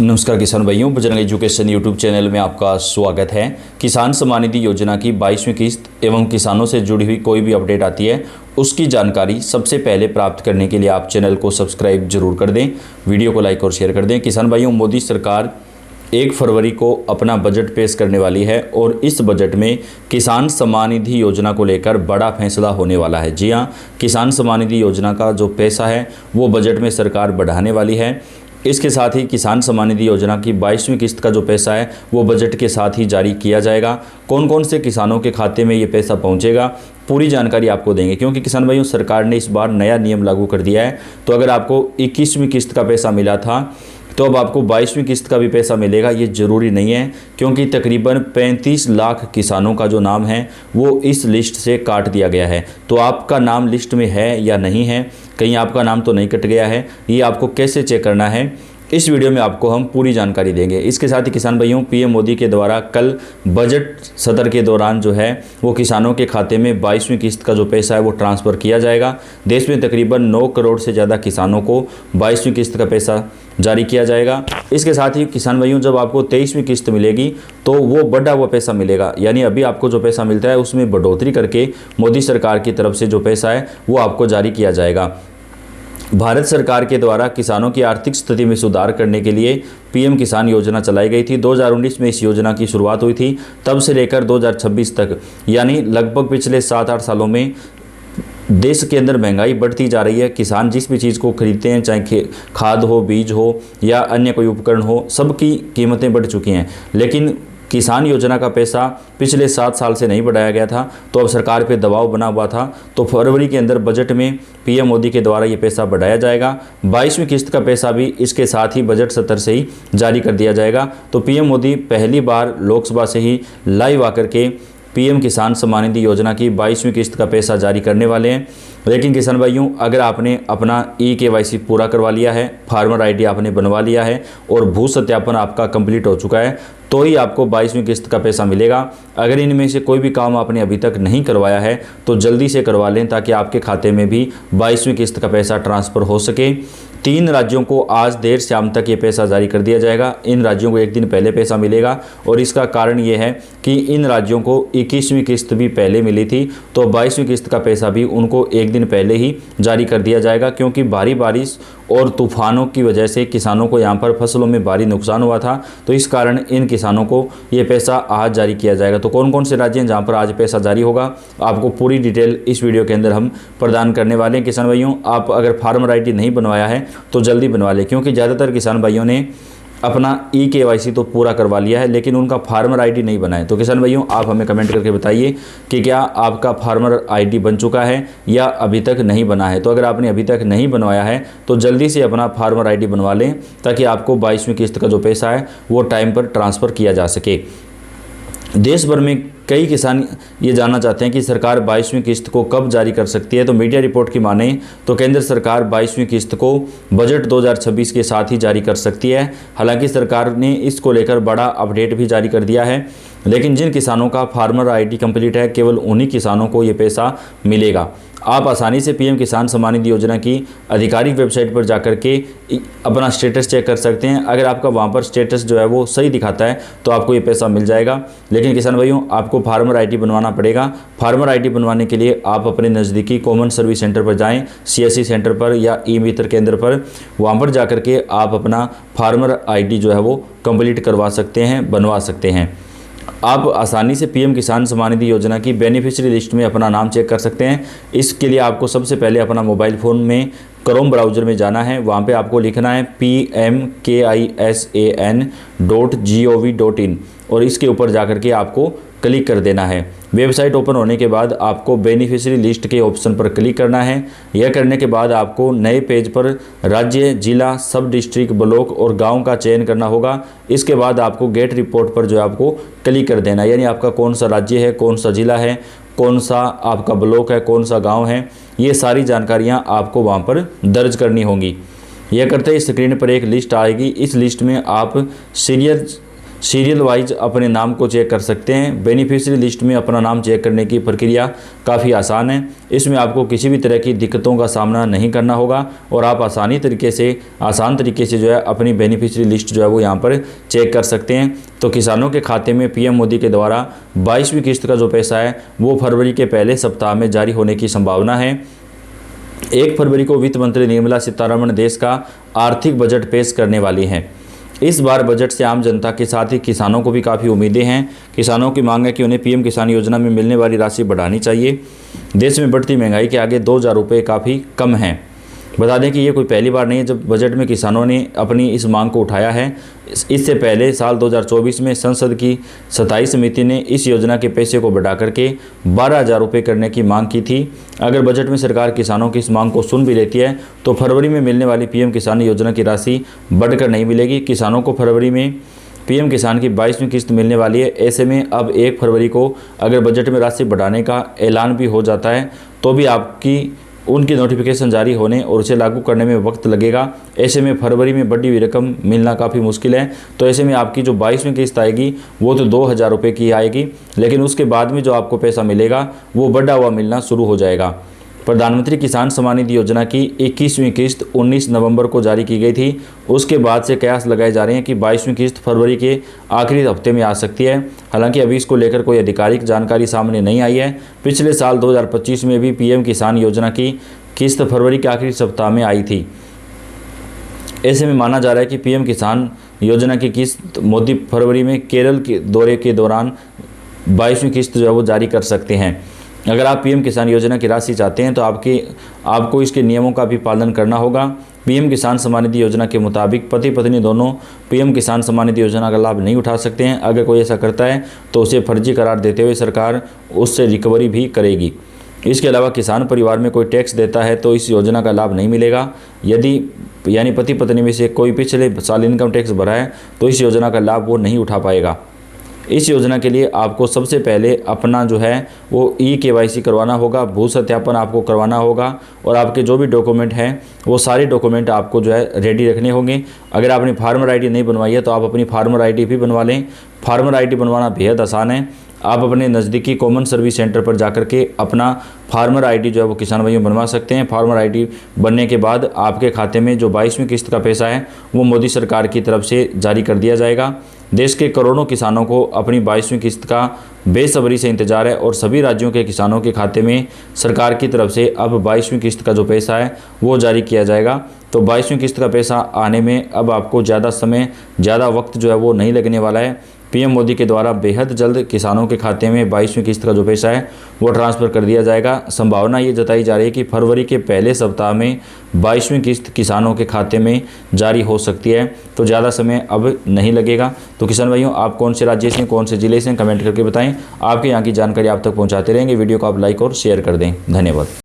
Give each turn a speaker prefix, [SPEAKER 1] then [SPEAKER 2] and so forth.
[SPEAKER 1] नमस्कार किसान भाइयों, बजरंग एजुकेशन यूट्यूब चैनल में आपका स्वागत है। किसान सम्मान निधि योजना की 22वीं किस्त एवं किसानों से जुड़ी हुई कोई भी अपडेट आती है उसकी जानकारी सबसे पहले प्राप्त करने के लिए आप चैनल को सब्सक्राइब जरूर कर दें, वीडियो को लाइक और शेयर कर दें। किसान भाइयों, मोदी सरकार 1 फरवरी को अपना बजट पेश करने वाली है और इस बजट में किसान सम्मान निधि योजना को लेकर बड़ा फैसला होने वाला है। जी हाँ, किसान सम्मान निधि योजना का जो पैसा है वो बजट में सरकार बढ़ाने वाली है। इसके साथ ही किसान सम्मान निधि योजना की 22वीं किस्त का जो पैसा है वो बजट के साथ ही जारी किया जाएगा। कौन कौन से किसानों के खाते में ये पैसा पहुंचेगा, पूरी जानकारी आपको देंगे, क्योंकि किसान भाइयों सरकार ने इस बार नया नियम लागू कर दिया है। तो अगर आपको 21वीं किस्त का पैसा मिला था तो अब आपको 22वीं किस्त का भी पैसा मिलेगा। ये ज़रूरी नहीं है, क्योंकि तकरीबन 35 लाख किसानों का जो नाम है वो इस लिस्ट से काट दिया गया है। तो आपका नाम लिस्ट में है या नहीं है, कहीं आपका नाम तो नहीं कट गया है, ये आपको कैसे चेक करना है इस वीडियो में आपको हम पूरी जानकारी देंगे। इसके साथ ही किसान भाइयों, पीएम मोदी के द्वारा कल बजट सत्र के दौरान जो है वो किसानों के खाते में 22वीं किस्त का जो पैसा है वो ट्रांसफ़र किया जाएगा। देश में तकरीबन 9 करोड़ से ज़्यादा किसानों को 22वीं किस्त का पैसा जारी किया जाएगा। इसके साथ ही किसान भाइयों, जब आपको 23वीं किस्त मिलेगी तो वो बढ़ा हुआ पैसा मिलेगा, यानी अभी आपको जो पैसा मिलता है उसमें बढ़ोतरी करके मोदी सरकार की तरफ से जो पैसा है वो आपको जारी किया जाएगा। भारत सरकार के द्वारा किसानों की आर्थिक स्थिति में सुधार करने के लिए पीएम किसान योजना चलाई गई थी। 2019 में इस योजना की शुरुआत हुई थी। तब से लेकर 2026 तक, यानी लगभग पिछले 7-8 सालों में देश के अंदर महंगाई बढ़ती जा रही है। किसान जिस भी चीज़ को खरीदते हैं, चाहे खाद हो, बीज हो या अन्य कोई उपकरण हो, सबकी कीमतें बढ़ चुकी हैं। लेकिन किसान योजना का पैसा पिछले 7 साल से नहीं बढ़ाया गया था, तो अब सरकार पे दबाव बना हुआ था। तो फरवरी के अंदर बजट में पीएम मोदी के द्वारा ये पैसा बढ़ाया जाएगा। 22वीं किस्त का पैसा भी इसके साथ ही बजट सत्र से ही जारी कर दिया जाएगा। तो पीएम मोदी पहली बार लोकसभा से ही लाइव आकर के पीएम किसान सम्मान निधि योजना की 22वीं किस्त का पैसा जारी करने वाले हैं। लेकिन किसान भाइयों, अगर आपने अपना KYC पूरा करवा लिया है, फार्मर ID आपने बनवा लिया है और भू सत्यापन आपका कंप्लीट हो चुका है, तो ही आपको 22वीं किस्त का पैसा मिलेगा। अगर इनमें से कोई भी काम आपने अभी तक नहीं करवाया है तो जल्दी से करवा लें, ताकि आपके खाते में भी 22वीं किस्त का पैसा ट्रांसफ़र हो सके। 3 राज्यों को आज देर शाम तक ये पैसा जारी कर दिया जाएगा। इन राज्यों को 1 दिन पहले पैसा मिलेगा और इसका कारण ये है कि इन राज्यों को 21वीं किस्त भी पहले मिली थी, तो 22वीं किस्त का पैसा भी उनको 1 दिन पहले ही जारी कर दिया जाएगा। क्योंकि भारी बारिश और तूफानों की वजह से किसानों को यहाँ पर फसलों में भारी नुकसान हुआ था, तो इस कारण इन किसानों को ये पैसा आज जारी किया जाएगा। तो कौन कौन से राज्य हैं जहाँ पर आज पैसा जारी होगा, आपको पूरी डिटेल इस वीडियो के अंदर हम प्रदान करने वाले हैं। किसान भाइयों, आप अगर फार्मर ID नहीं बनवाया है तो जल्दी बनवा लें, क्योंकि ज़्यादातर किसान भाइयों ने अपना KYC तो पूरा करवा लिया है लेकिन उनका फार्मर ID नहीं बना है। तो किसान भाइयों, आप हमें कमेंट करके बताइए कि क्या आपका फार्मर ID बन चुका है या अभी तक नहीं बना है। तो अगर आपने अभी तक नहीं बनवाया है तो जल्दी से अपना फार्मर ID बनवा लें, ताकि आपको 22वीं किस्त का जो पैसा है वो टाइम पर ट्रांसफ़र किया जा सके। देश भर में कई किसान ये जानना चाहते हैं कि सरकार 22वीं किस्त को कब जारी कर सकती है। तो मीडिया रिपोर्ट की माने तो केंद्र सरकार 22वीं किस्त को बजट 2026 के साथ ही जारी कर सकती है। हालांकि सरकार ने इसको लेकर बड़ा अपडेट भी जारी कर दिया है, लेकिन जिन किसानों का फार्मर ID कंप्लीट है, केवल उन्हीं किसानों को ये पैसा मिलेगा। आप आसानी से पीएम किसान सम्मान निधि योजना की आधिकारिक वेबसाइट पर जाकर के अपना स्टेटस चेक कर सकते हैं। अगर आपका वहाँ पर स्टेटस जो है वो सही दिखाता है तो आपको ये पैसा मिल जाएगा। लेकिन किसान भाइयों, आपको फार्मर ID बनवाना पड़ेगा। फार्मर ID बनवाने के लिए आप अपने नज़दीकी कॉमन सर्विस सेंटर पर जाएँ, CSC सेंटर पर या ई-मित्र केंद्र पर, वहाँ पर जाकर के आप अपना फार्मर ID जो है वो कंप्लीट करवा सकते हैं, बनवा सकते हैं। आप आसानी से पीएम किसान सम्मान निधि योजना की बेनिफिशियरी लिस्ट में अपना नाम चेक कर सकते हैं। इसके लिए आपको सबसे पहले अपना मोबाइल फ़ोन में क्रोम ब्राउज़र में जाना है। वहाँ पे आपको लिखना है pmkisan.gov.in और इसके ऊपर जाकर के आपको क्लिक कर देना है। वेबसाइट ओपन होने के बाद आपको बेनिफिशियरी लिस्ट के ऑप्शन पर क्लिक करना है। यह करने के बाद आपको नए पेज पर राज्य, जिला, सब डिस्ट्रिक्ट, ब्लॉक और गांव का चयन करना होगा। इसके बाद आपको गेट रिपोर्ट पर जो है आपको क्लिक कर देना है, यानी आपका कौन सा राज्य है, कौन सा जिला है, कौन सा आपका ब्लॉक है, कौन सा गाँव है, ये सारी जानकारियाँ आपको वहाँ पर दर्ज करनी होंगी। यह करते ही स्क्रीन पर एक लिस्ट आएगी। इस लिस्ट में आप सीरियल वाइज अपने नाम को चेक कर सकते हैं। बेनिफिशियरी लिस्ट में अपना नाम चेक करने की प्रक्रिया काफ़ी आसान है। इसमें आपको किसी भी तरह की दिक्कतों का सामना नहीं करना होगा और आप आसान तरीके से जो है अपनी बेनिफिशियरी लिस्ट जो है वो यहाँ पर चेक कर सकते हैं। तो किसानों के खाते में पीएम मोदी के द्वारा 22वीं किस्त का जो पैसा है वो फरवरी के पहले सप्ताह में जारी होने की संभावना है। 1 फरवरी को वित्त मंत्री निर्मला सीतारमण देश का आर्थिक बजट पेश करने वाली हैं। इस बार बजट से आम जनता के साथ ही किसानों को भी काफ़ी उम्मीदें हैं। किसानों की मांग है कि उन्हें पीएम किसान योजना में मिलने वाली राशि बढ़ानी चाहिए। देश में बढ़ती महंगाई के आगे 2000 रुपये काफ़ी कम हैं। बता दें कि ये कोई पहली बार नहीं है जब बजट में किसानों ने अपनी इस मांग को उठाया है। इससे पहले साल 2024 में संसद की 27 समिति ने इस योजना के पैसे को बढ़ा करके 12,000 रुपये करने की मांग की थी। अगर बजट में सरकार किसानों की इस मांग को सुन भी लेती है तो फरवरी में मिलने वाली पीएम किसान योजना की राशि बढ़कर नहीं मिलेगी। किसानों को फरवरी में पीएम किसान की 22वीं किस्त मिलने वाली है। ऐसे में अब 1 फरवरी को अगर बजट में राशि बढ़ाने का ऐलान भी हो जाता है तो भी उनकी नोटिफिकेशन जारी होने और उसे लागू करने में वक्त लगेगा। ऐसे में फरवरी में बढ़ी हुई रकम मिलना काफ़ी मुश्किल है। तो ऐसे में आपकी जो 22वीं किस्त आएगी वो तो 2000 रुपये की आएगी, लेकिन उसके बाद में जो आपको पैसा मिलेगा वो बढ़ा हुआ मिलना शुरू हो जाएगा। प्रधानमंत्री किसान सम्मान निधि योजना की 21वीं किस्त 19 नवंबर को जारी की गई थी। उसके बाद से कयास लगाए जा रहे हैं कि 22वीं किस्त फरवरी के आखिरी हफ्ते में आ सकती है। हालांकि अभी इसको लेकर कोई आधिकारिक जानकारी सामने नहीं आई है। पिछले साल 2025 में भी पीएम किसान योजना की किस्त फरवरी के आखिरी सप्ताह में आई थी। ऐसे में माना जा रहा है कि पीएम किसान योजना की किस्त मोदी फरवरी में केरल के दौरे के दौरान 22वीं किस्त जो है वो जारी कर सकते हैं। अगर आप पीएम किसान योजना की राशि चाहते हैं तो आपको इसके नियमों का भी पालन करना होगा। पीएम किसान सम्मान निधि योजना के मुताबिक पति पत्नी दोनों पीएम किसान सम्मान निधि योजना का लाभ नहीं उठा सकते हैं। अगर कोई ऐसा करता है तो उसे फर्जी करार देते हुए सरकार उससे रिकवरी भी करेगी। इसके अलावा किसान परिवार में कोई टैक्स देता है तो इस योजना का लाभ नहीं मिलेगा। यानी पति पत्नी में से कोई पिछले साल इनकम टैक्स भरा है तो इस योजना का लाभ वो नहीं उठा पाएगा। इस योजना के लिए आपको सबसे पहले अपना जो है वो KYC करवाना होगा, भू सत्यापन आपको करवाना होगा और आपके जो भी डॉक्यूमेंट हैं वो सारे डॉक्यूमेंट आपको जो है रेडी रखने होंगे। अगर आपने फार्मर आईडी नहीं बनवाई है तो आप अपनी फार्मर आईडी भी बनवा लें। फार्मर आईडी बनवाना बेहद आसान है। आप अपने नज़दीकी कॉमन सर्विस सेंटर पर जाकर के अपना फार्मर आईडी जो है वो किसान भाइयों बनवा सकते हैं। फार्मर आईडी बनने के बाद आपके खाते में जो 22वीं किस्त का पैसा है वो मोदी सरकार की तरफ से जारी कर दिया जाएगा। देश के करोड़ों किसानों को अपनी 22वीं किस्त का बेसब्री से इंतजार है और सभी राज्यों के किसानों के खाते में सरकार की तरफ से अब 22वीं किस्त का जो पैसा है वो जारी किया जाएगा। तो 22वीं किस्त का पैसा आने में अब आपको ज़्यादा वक्त जो है वो नहीं लगने वाला है। पीएम मोदी के द्वारा बेहद जल्द किसानों के खाते में 22वीं किस्त का जो पैसा है वो ट्रांसफ़र कर दिया जाएगा। संभावना ये जताई जा रही है कि फरवरी के पहले सप्ताह में 22वीं किस्त किसानों के खाते में जारी हो सकती है। तो ज़्यादा समय अब नहीं लगेगा। तो किसान भाइयों, आप कौन से राज्य से, कौन से ज़िले से, कमेंट करके बताएं। आपके यहाँ की जानकारी आप तक पहुँचाते रहेंगे। वीडियो को आप लाइक और शेयर कर दें। धन्यवाद।